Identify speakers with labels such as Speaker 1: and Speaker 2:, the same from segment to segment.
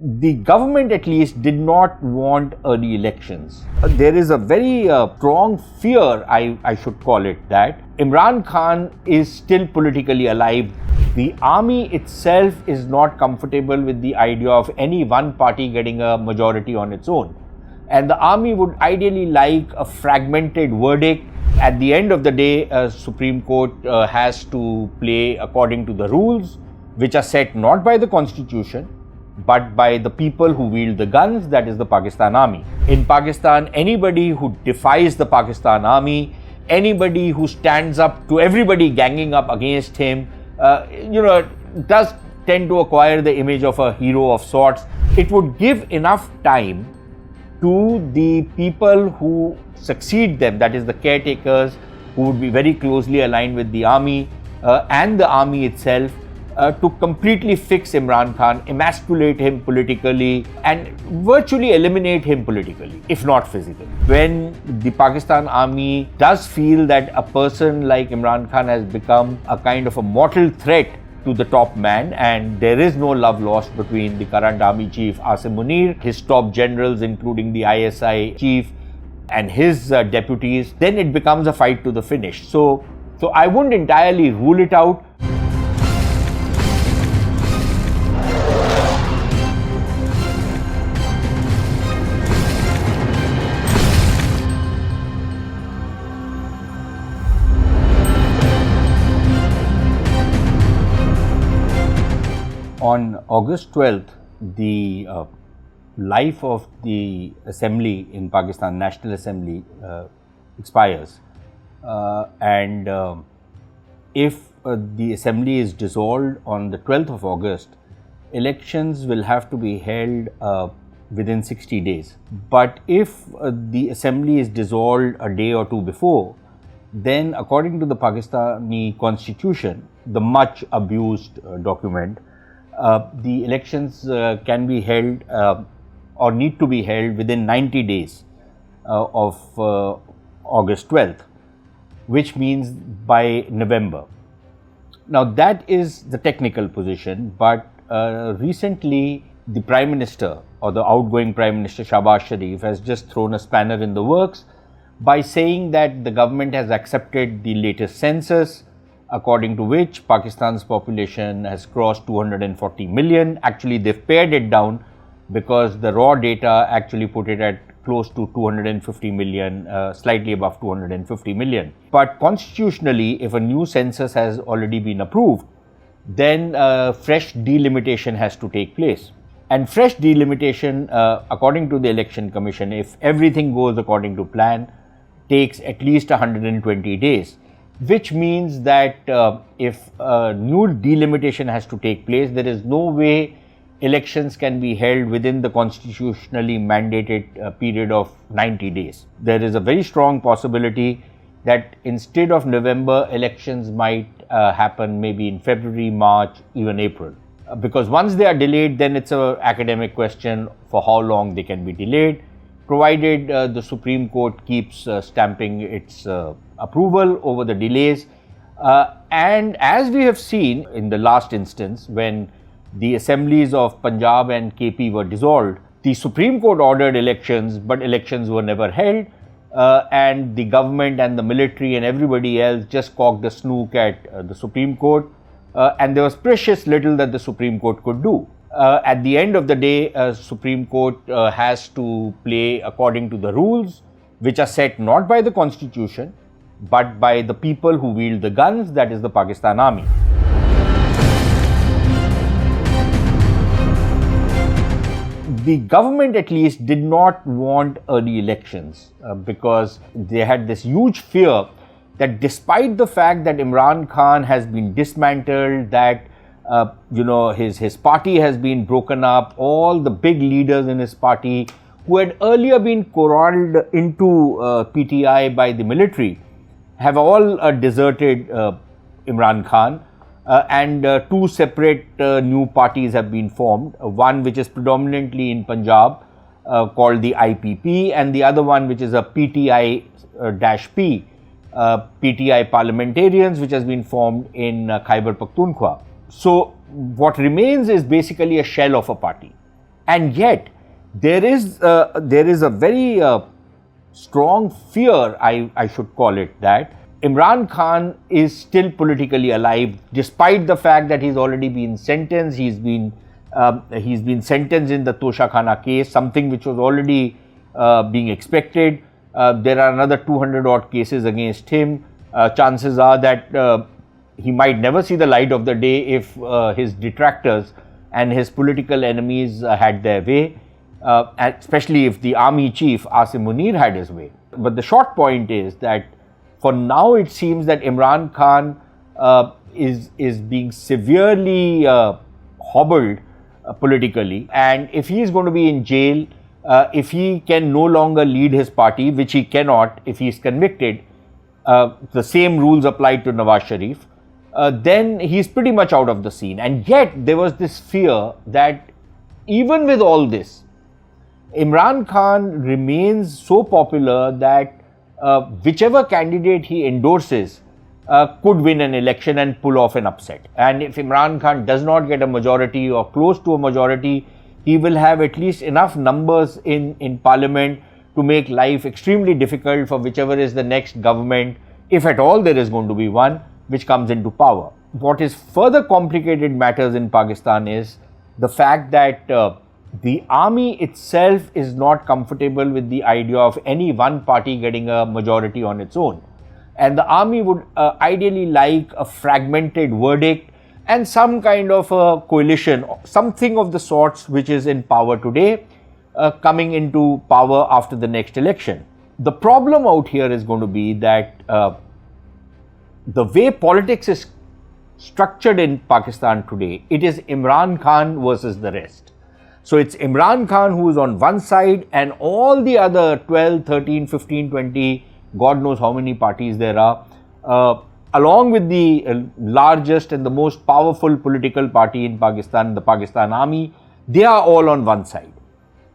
Speaker 1: The government at least did not want early elections. There is a very strong fear, I should call it, that Imran Khan is still politically alive. The army itself is not comfortable with the idea of any one party getting a majority on its own. And the army would ideally like a fragmented verdict. At the end of the day, Supreme Court has to play according to the rules, which are set not by the constitution, but by the people who wield the guns, that is the Pakistan Army. In Pakistan, anybody who defies the Pakistan Army, anybody who stands up to everybody ganging up against him, does tend to acquire the image of a hero of sorts. It would give enough time to the people who succeed them, that is the caretakers, who would be very closely aligned with the army and the army itself, to completely fix Imran Khan, emasculate him politically and virtually eliminate him politically, if not physically. When the Pakistan Army does feel that a person like Imran Khan has become a kind of a mortal threat to the top man, and there is no love lost between the current army chief Asim Munir, his top generals including the ISI chief and his deputies, then it becomes a fight to the finish. So I wouldn't entirely rule it out. On August 12th, the life of the assembly in Pakistan, National Assembly, expires. If the assembly is dissolved on the 12th of August, elections will have to be held within 60 days. But if the assembly is dissolved a day or two before, then according to the Pakistani constitution, the much abused document, the elections can be held or need to be held within 90 days of August 12th, which means by November. Now that is the technical position, but recently the Prime Minister or the outgoing Prime Minister Shehbaz Sharif has just thrown a spanner in the works by saying that the government has accepted the latest census, according to which Pakistan's population has crossed 240 million. Actually, they've pared it down because the raw data actually put it at close to 250 million, slightly above 250 million. But constitutionally, if a new census has already been approved, then fresh delimitation has to take place. And fresh delimitation, according to the Election Commission, if everything goes according to plan, takes at least 120 days. Which means that if a new delimitation has to take place, there is no way elections can be held within the constitutionally mandated period of 90 days. There is a very strong possibility that instead of November, elections might happen maybe in February, March, even April. Because once they are delayed, then it's an academic question for how long they can be delayed, provided the Supreme Court keeps stamping its approval over the delays. And as we have seen in the last instance, when the assemblies of Punjab and KP were dissolved, the Supreme Court ordered elections, but elections were never held. And the government and the military and everybody else just cocked a snook at the Supreme Court. And there was precious little that the Supreme Court could do. At the end of the day, Supreme Court has to play according to the rules, which are set not by the constitution, but by the people who wield the guns, that is the Pakistan Army. The government at least did not want early elections because they had this huge fear that despite the fact that Imran Khan has been dismantled, that his party has been broken up, all the big leaders in his party who had earlier been corralled into PTI by the military have all deserted Imran Khan, and two separate new parties have been formed, one which is predominantly in Punjab called the IPP, and the other one which is a PTI-P, PTI parliamentarians, which has been formed in Khyber Pakhtunkhwa. So what remains is basically a shell of a party. And yet, there is a very strong fear, I should call it that, Imran Khan is still politically alive, despite the fact that he's already been sentenced. He's been sentenced in the Tosha Khana case, something which was already being expected. There are another 200 odd cases against him. Chances are that he might never see the light of the day if his detractors and his political enemies had their way, especially if the army chief Asim Munir had his way. But the short point is that for now it seems that Imran Khan is being severely hobbled politically, and if he is going to be in jail, if he can no longer lead his party, which he cannot if he is convicted, the same rules apply to Nawaz Sharif, then he is pretty much out of the scene. And yet there was this fear that even with all this, Imran Khan remains so popular that whichever candidate he endorses could win an election and pull off an upset. And if Imran Khan does not get a majority or close to a majority, he will have at least enough numbers in parliament to make life extremely difficult for whichever is the next government, if at all there is going to be one, which comes into power. What is further complicated matters in Pakistan is the fact that the army itself is not comfortable with the idea of any one party getting a majority on its own. And the army would ideally like a fragmented verdict and some kind of a coalition, something of the sorts which is in power today, coming into power after the next election. The problem out here is going to be that the way politics is structured in Pakistan today, it is Imran Khan versus the rest. So it's Imran Khan who is on one side and all the other 12, 13, 15, 20, God knows how many parties there are, along with the largest and the most powerful political party in Pakistan, the Pakistan Army, they are all on one side.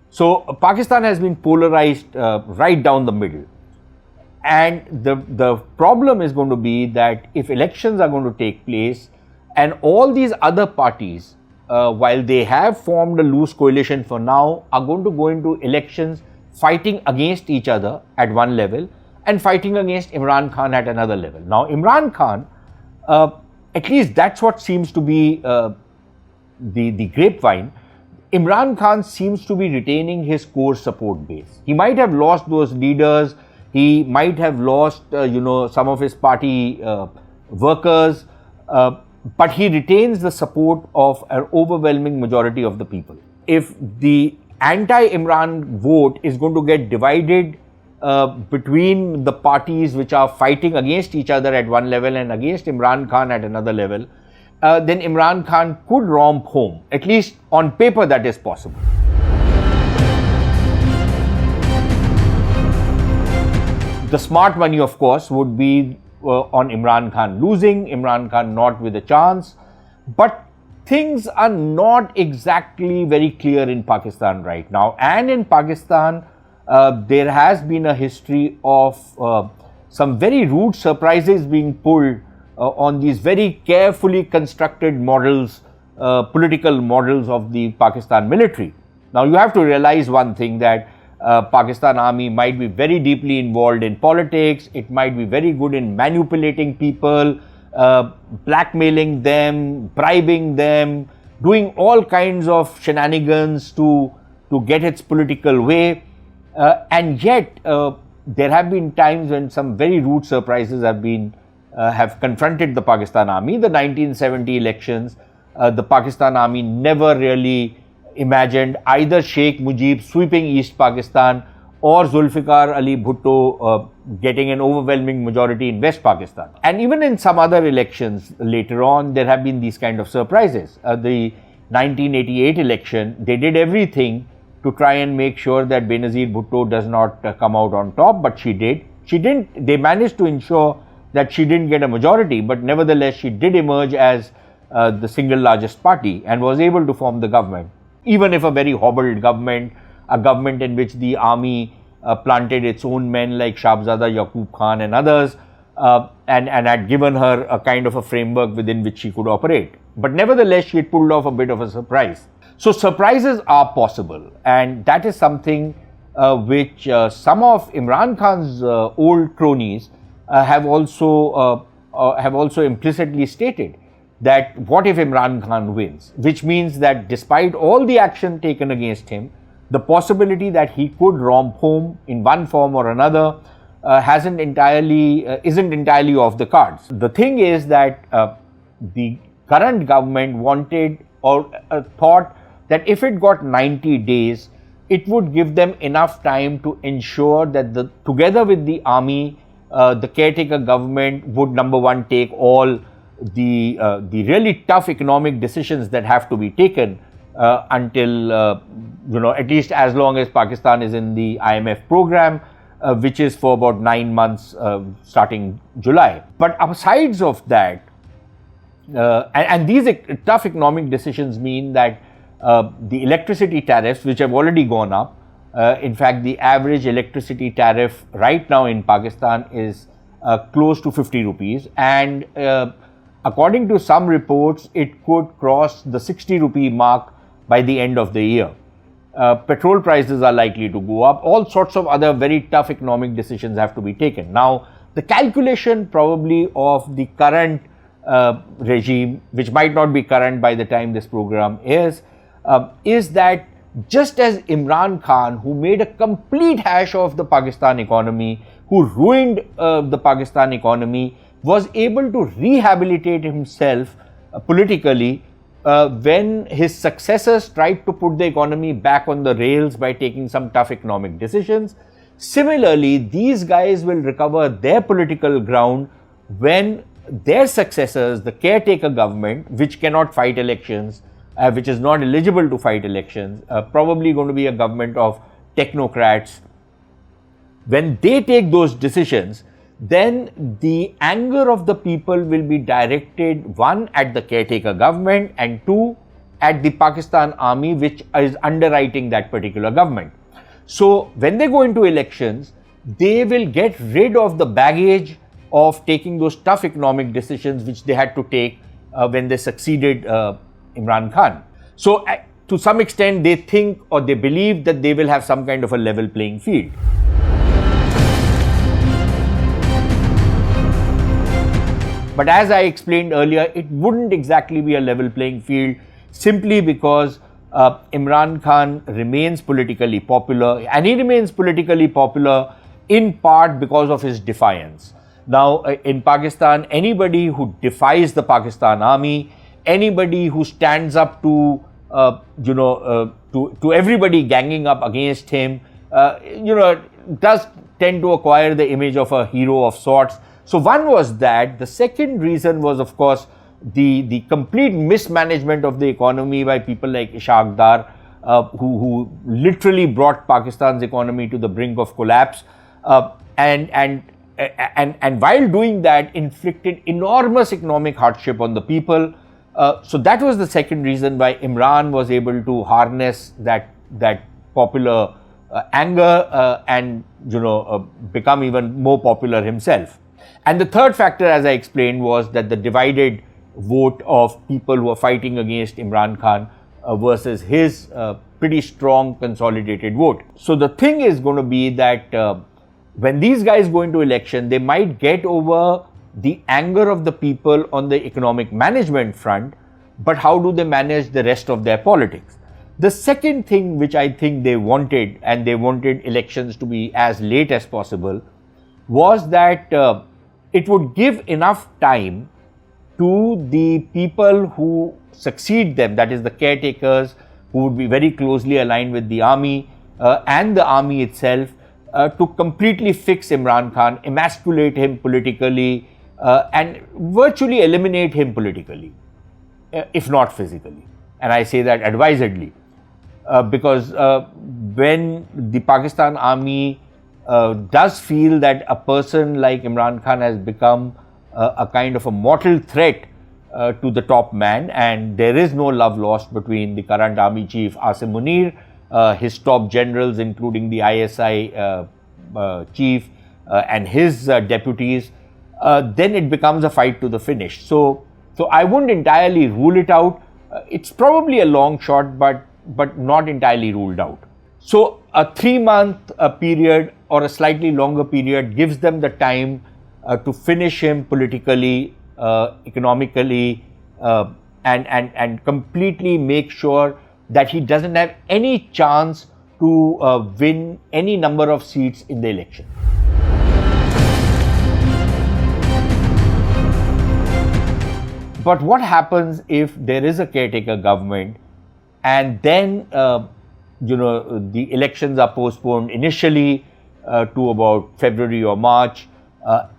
Speaker 1: So Pakistan has been polarized right down the middle. And the problem is going to be that if elections are going to take place and all these other parties, while they have formed a loose coalition for now, are going to go into elections fighting against each other at one level and fighting against Imran Khan at another level. Now, Imran Khan, at least that's what seems to be the grapevine. Imran Khan seems to be retaining his core support base. He might have lost those leaders, he might have lost, some of his party workers, but he retains the support of an overwhelming majority of the people. If the anti-Imran vote is going to get divided between the parties which are fighting against each other at one level and against Imran Khan at another level, then Imran Khan could romp home. At least on paper that is possible. The smart money, of course, would be on Imran Khan losing, Imran Khan not with a chance. But things are not exactly very clear in Pakistan right now. And in Pakistan, there has been a history of some very rude surprises being pulled on these very carefully constructed models, political models of the Pakistan military. Now, you have to realize one thing, that Pakistan Army might be very deeply involved in politics, it might be very good in manipulating people, blackmailing them, bribing them, doing all kinds of shenanigans to get its political way. And yet, there have been times when some very rude surprises have confronted the Pakistan Army. The 1970 elections, the Pakistan Army never really imagined either Sheikh Mujib sweeping East Pakistan or Zulfikar Ali Bhutto getting an overwhelming majority in West Pakistan. And even in some other elections later on, there have been these kind of surprises. The 1988 election, they did everything to try and make sure that Benazir Bhutto does not come out on top, but she did. They managed to ensure that she didn't get a majority, but nevertheless she did emerge as the single largest party and was able to form the government. Even if a very hobbled government, a government in which the army planted its own men like Shahzada Yaqub Khan and others, and had given her a kind of a framework within which she could operate. But nevertheless, she had pulled off a bit of a surprise. So surprises are possible, and that is something which some of Imran Khan's old cronies have also implicitly stated, that what if Imran Khan wins, which means that despite all the action taken against him, the possibility that he could romp home in one form or another isn't entirely off the cards. The thing is that the current government wanted or thought that if it got 90 days, it would give them enough time to ensure that together with the army, the caretaker government would, number one, take all the really tough economic decisions that have to be taken until at least as long as Pakistan is in the IMF program, which is for about 9 months starting July. But besides of that, and these tough economic decisions mean that the electricity tariffs, which have already gone up, in fact, the average electricity tariff right now in Pakistan is close to 50 rupees, and according to some reports, it could cross the 60 rupee mark by the end of the year. Petrol prices are likely to go up. All sorts of other very tough economic decisions have to be taken. Now, the calculation probably of the current regime, which might not be current by the time this program is that just as Imran Khan, who made a complete hash of the Pakistan economy, who ruined the Pakistan economy, was able to rehabilitate himself politically when his successors tried to put the economy back on the rails by taking some tough economic decisions. Similarly, these guys will recover their political ground when their successors, the caretaker government, which cannot fight elections, which is not eligible to fight elections, probably going to be a government of technocrats. When they take those decisions, then the anger of the people will be directed, one, at the caretaker government, and two, at the Pakistan Army, which is underwriting that particular government. So when they go into elections, they will get rid of the baggage of taking those tough economic decisions which they had to take when they succeeded Imran Khan. So to some extent, they think or they believe that they will have some kind of a level playing field. But as I explained earlier, it wouldn't exactly be a level playing field, simply because Imran Khan remains politically popular, and he remains politically popular in part because of his defiance. Now, in Pakistan, anybody who defies the Pakistan Army, anybody who stands up to everybody ganging up against him, does tend to acquire the image of a hero of sorts. So one was that. The second reason was, of course, the complete mismanagement of the economy by people like Ishaq Dar, who literally brought Pakistan's economy to the brink of collapse, and while doing that, inflicted enormous economic hardship on the people. So that was the second reason why Imran was able to harness that popular anger and become even more popular himself. And the third factor, as I explained, was that the divided vote of people who are fighting against Imran Khan versus his pretty strong consolidated vote. So the thing is going to be that when these guys go into election, they might get over the anger of the people on the economic management front, but how do they manage the rest of their politics? The second thing which I think they wanted, and they wanted elections to be as late as possible, was that it would give enough time to the people who succeed them, that is the caretakers, who would be very closely aligned with the army and the army itself, to completely fix Imran Khan, emasculate him politically, and virtually eliminate him politically, if not physically. And I say that advisedly, because when the Pakistan Army does feel that a person like Imran Khan has become a kind of a mortal threat to the top man, and there is no love lost between the current army chief Asim Munir, his top generals including the ISI chief and his deputies, then it becomes a fight to the finish. So I wouldn't entirely rule it out, it's probably a long shot, but not entirely ruled out. So a 3-month period or a slightly longer period gives them the time to finish him politically, economically, and completely make sure that he doesn't have any chance to win any number of seats in the election. But what happens if there is a caretaker government and then the elections are postponed initially to about February or March,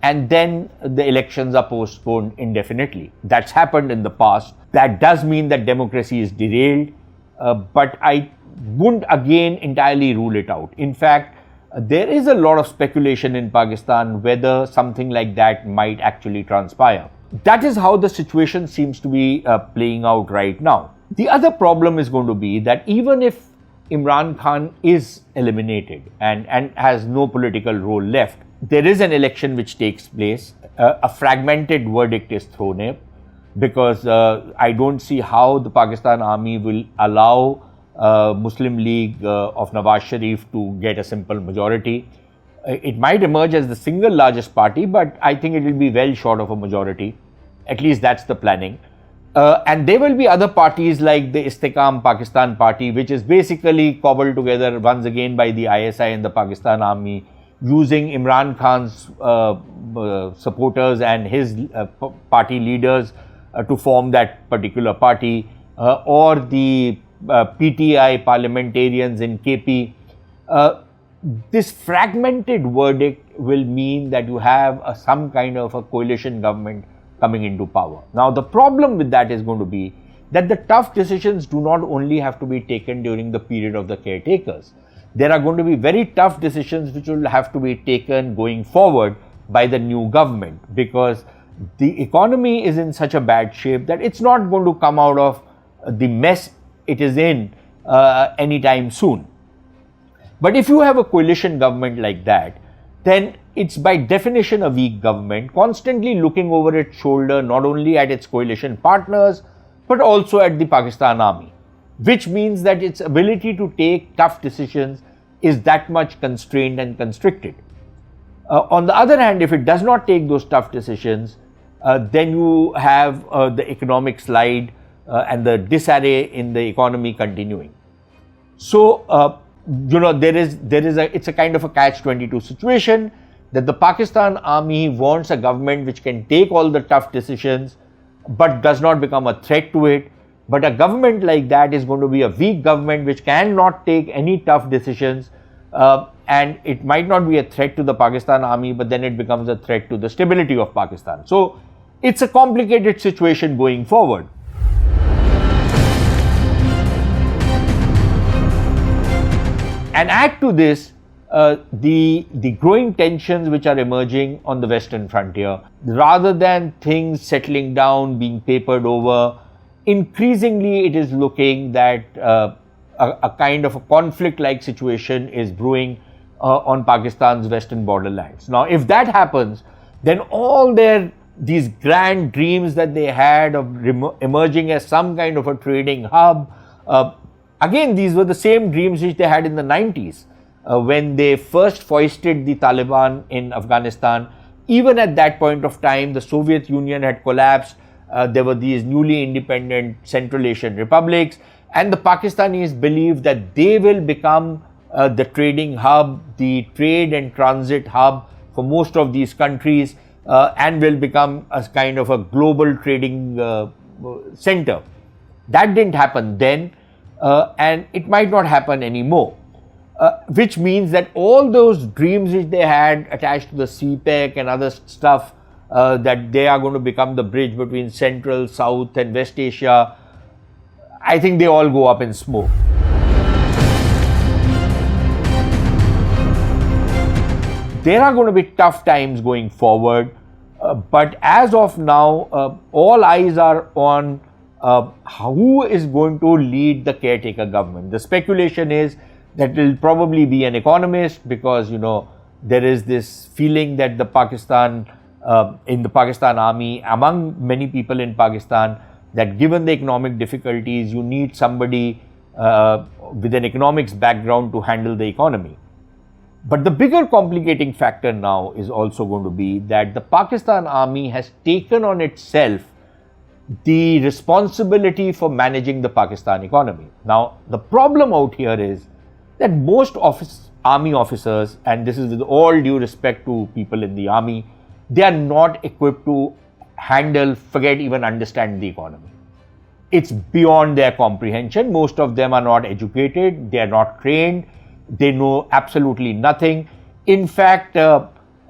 Speaker 1: and then the elections are postponed indefinitely? That's happened in the past. That does mean that democracy is derailed, but I wouldn't again entirely rule it out. In fact, there is a lot of speculation in Pakistan whether something like that might actually transpire. That is how the situation seems to be playing out right now. The other problem is going to be that even if Imran Khan is eliminated and has no political role left, there is an election which takes place. A fragmented verdict is thrown in because I don't see how the Pakistan Army will allow Muslim League of Nawaz Sharif to get a simple majority. It might emerge as the single largest party, but I think it will be well short of a majority. At least that's the planning. And there will be other parties like the Istehkam Pakistan Party, which is basically cobbled together once again by the ISI and the Pakistan Army, using Imran Khan's supporters and his party leaders to form that particular party, or the PTI parliamentarians in KP. This fragmented verdict will mean that you have some kind of a coalition government coming into power. Now, the problem with that is going to be that the tough decisions do not only have to be taken during the period of the caretakers. There are going to be very tough decisions which will have to be taken going forward by the new government, because the economy is in such a bad shape that it's not going to come out of the mess it is in anytime soon. But if you have a coalition government like that, then it's by definition a weak government, constantly looking over its shoulder not only at its coalition partners but also at the Pakistan Army, which means that its ability to take tough decisions is that much constrained and constricted. On the other hand, if it does not take those tough decisions, then you have the economic slide and the disarray in the economy continuing. So, it's a kind of a catch-22 situation, that the Pakistan Army wants a government which can take all the tough decisions but does not become a threat to it. But a government like that is going to be a weak government which cannot take any tough decisions, and it might not be a threat to the Pakistan Army, but then it becomes a threat to the stability of Pakistan. So it's a complicated situation going forward. And add to this the growing tensions which are emerging on the Western frontier. Rather than things settling down, being papered over, increasingly it is looking that a kind of a conflict-like situation is brewing on Pakistan's western borderlands. Now, if that happens, then all these grand dreams that they had of emerging as some kind of a trading hub, again, these were the same dreams which they had in the 90s when they first foisted the Taliban in Afghanistan. Even at that point of time, the Soviet Union had collapsed. There were these newly independent Central Asian republics, and the Pakistanis believed that they will become the trading hub, the trade and transit hub for most of these countries, and will become a kind of a global trading center. That didn't happen then. And it might not happen anymore, which means that all those dreams which they had attached to the CPEC and other stuff, that they are going to become the bridge between Central, South and West Asia, I think they all go up in smoke. There are going to be tough times going forward, but as of now, all eyes are on who is going to lead the caretaker government. The speculation is that it will probably be an economist, because there is this feeling that in the Pakistan Army, among many people in Pakistan, that given the economic difficulties, you need somebody with an economics background to handle the economy. But the bigger complicating factor now is also going to be that the Pakistan Army has taken on itself the responsibility for managing the Pakistan economy. Now, the problem out here is that most army officers, and this is with all due respect to people in the army, they are not equipped to handle, forget even understand the economy. It's beyond their comprehension. Most of them are not educated, they are not trained, they know absolutely nothing. In fact,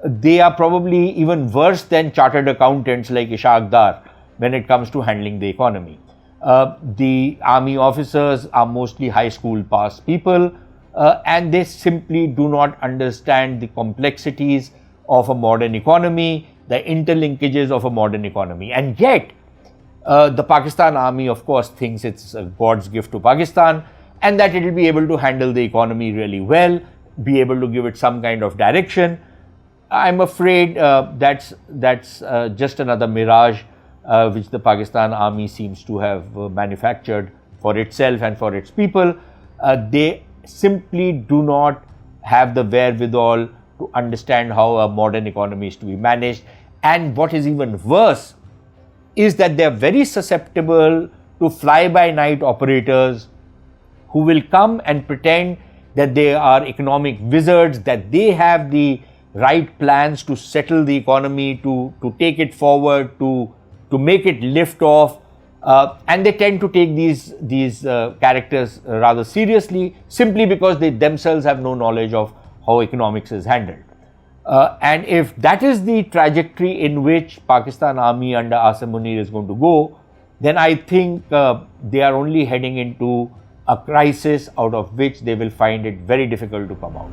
Speaker 1: they are probably even worse than chartered accountants like Ishaq Dar when it comes to handling the economy. The army officers are mostly high school pass people, and they simply do not understand the complexities of a modern economy, the interlinkages of a modern economy. And yet, the Pakistan Army, of course, thinks it's God's gift to Pakistan and that it will be able to handle the economy really well, be able to give it some kind of direction. I'm afraid that's just another mirage which the Pakistan Army seems to have manufactured for itself and for its people. They simply do not have the wherewithal to understand how a modern economy is to be managed. And what is even worse is that they are very susceptible to fly-by-night operators who will come and pretend that they are economic wizards, that they have the right plans to settle the economy, to take it forward, to make it lift off. And they tend to take these characters rather seriously, simply because they themselves have no knowledge of how economics is handled. And if that is the trajectory in which Pakistan Army under Asim Munir is going to go, then I think they are only heading into a crisis out of which they will find it very difficult to come out.